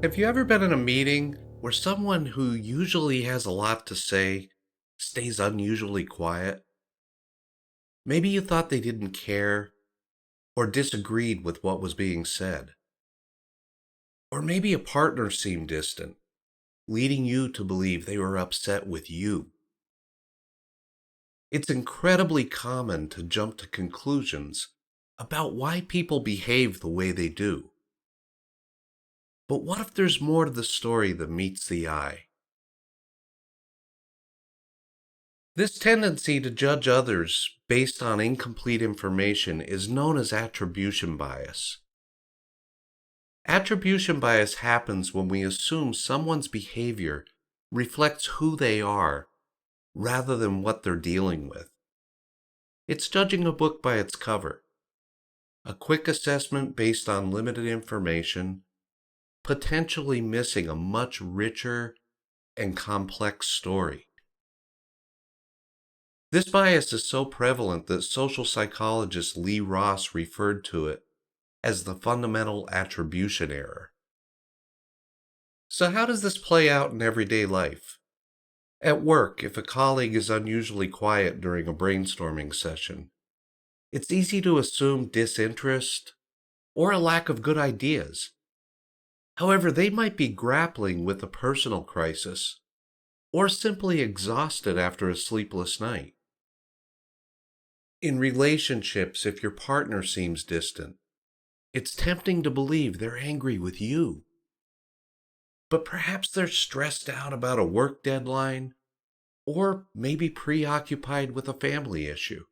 Have you ever been in a meeting where someone who usually has a lot to say stays unusually quiet? Maybe you thought they didn't care or disagreed with what was being said. Or maybe a partner seemed distant, leading you to believe they were upset with you. It's incredibly common to jump to conclusions about why people behave the way they do. But what if there's more to the story than meets the eye? This tendency to judge others based on incomplete information is known as attribution bias. Attribution bias happens when we assume someone's behavior reflects who they are rather than what they're dealing with. It's judging a book by its cover, a quick assessment based on limited information, potentially missing a much richer and complex story. This bias is so prevalent that social psychologist Lee Ross referred to it as the fundamental attribution error. So, how does this play out in everyday life? At work, if a colleague is unusually quiet during a brainstorming session, it's easy to assume disinterest or a lack of good ideas. However, they might be grappling with a personal crisis or simply exhausted after a sleepless night. In relationships, if your partner seems distant, it's tempting to believe they're angry with you. But perhaps they're stressed out about a work deadline or maybe preoccupied with a family issue.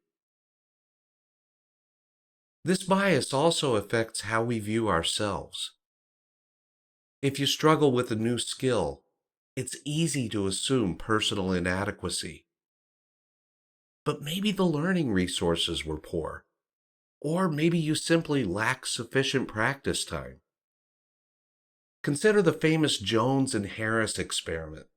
This bias also affects how we view ourselves. If you struggle with a new skill, it's easy to assume personal inadequacy. But maybe the learning resources were poor, or maybe you simply lack sufficient practice time. Consider the famous Jones and Harris experiment,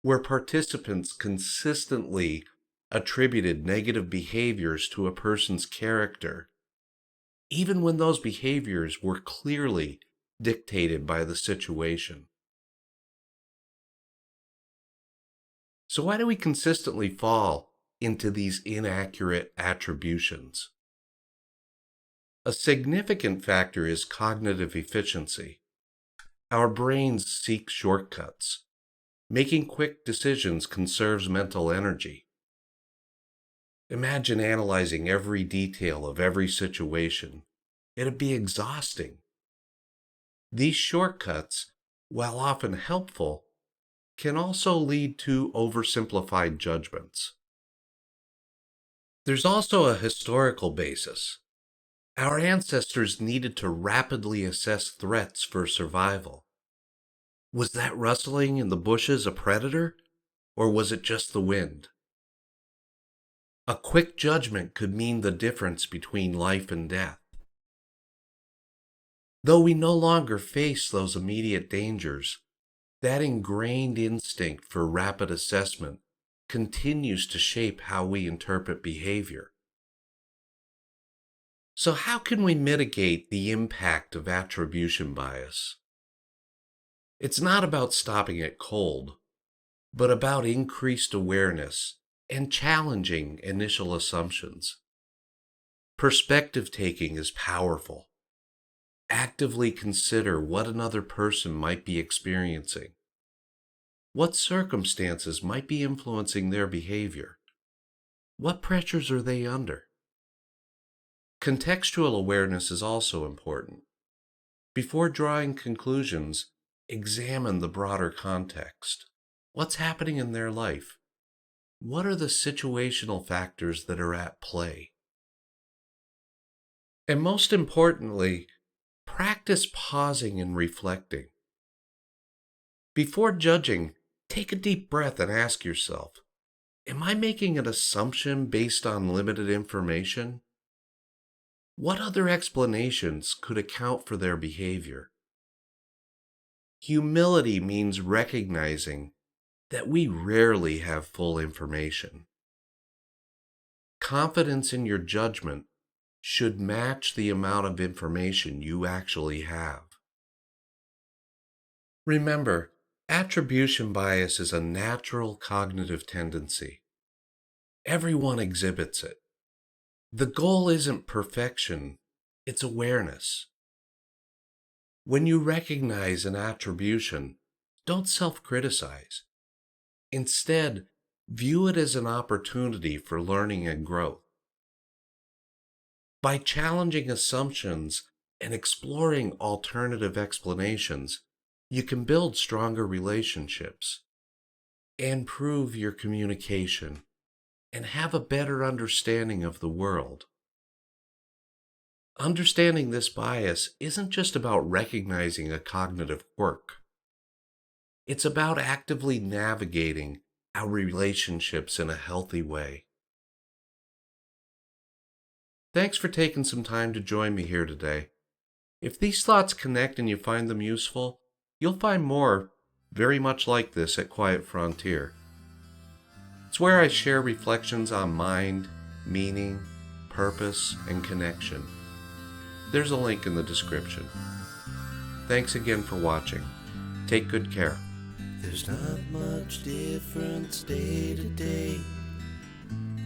where participants consistently attributed negative behaviors to a person's character, even when those behaviors were clearly dictated by the situation. So, why do we consistently fall into these inaccurate attributions? A significant factor is cognitive efficiency. Our brains seek shortcuts. Making quick decisions conserves mental energy. Imagine analyzing every detail of every situation. It'd be exhausting. These shortcuts, while often helpful, can also lead to oversimplified judgments. There's also a historical basis. Our ancestors needed to rapidly assess threats for survival. Was that rustling in the bushes a predator, or was it just the wind? A quick judgment could mean the difference between life and death. Though we no longer face those immediate dangers, that ingrained instinct for rapid assessment continues to shape how we interpret behavior. So, how can we mitigate the impact of attribution bias? It's not about stopping it cold, but about increased awareness and challenging initial assumptions. Perspective taking is powerful. Actively consider what another person might be experiencing. What circumstances might be influencing their behavior? What pressures are they under? Contextual awareness is also important. Before drawing conclusions, examine the broader context. What's happening in their life? What are the situational factors that are at play? And most importantly, practice pausing and reflecting. Before judging, take a deep breath and ask yourself, am I making an assumption based on limited information? What other explanations could account for their behavior? Humility means recognizing that we rarely have full information. Confidence in your judgment should match the amount of information you actually have. Remember, attribution bias is a natural cognitive tendency. Everyone exhibits it. The goal isn't perfection, it's awareness. When you recognize an attribution, don't self-criticize. Instead, view it as an opportunity for learning and growth. By challenging assumptions and exploring alternative explanations, you can build stronger relationships, improve your communication, and have a better understanding of the world. Understanding this bias isn't just about recognizing a cognitive quirk. It's about actively navigating our relationships in a healthy way. Thanks for taking some time to join me here today. If these thoughts connect and you find them useful, you'll find more very much like this at Quiet Frontier. It's where I share reflections on mind, meaning, purpose, and connection. There's a link in the description. Thanks again for watching. Take good care. There's not much difference day to day.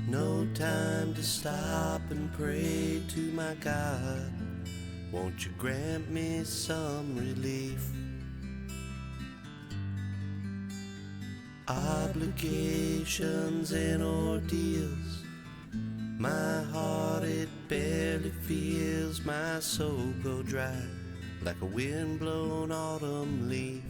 No time to stop and pray to my God. Won't you grant me some relief? Obligations and ordeals. My heart, it barely feels. My soul go dry like a wind-blown autumn leaf.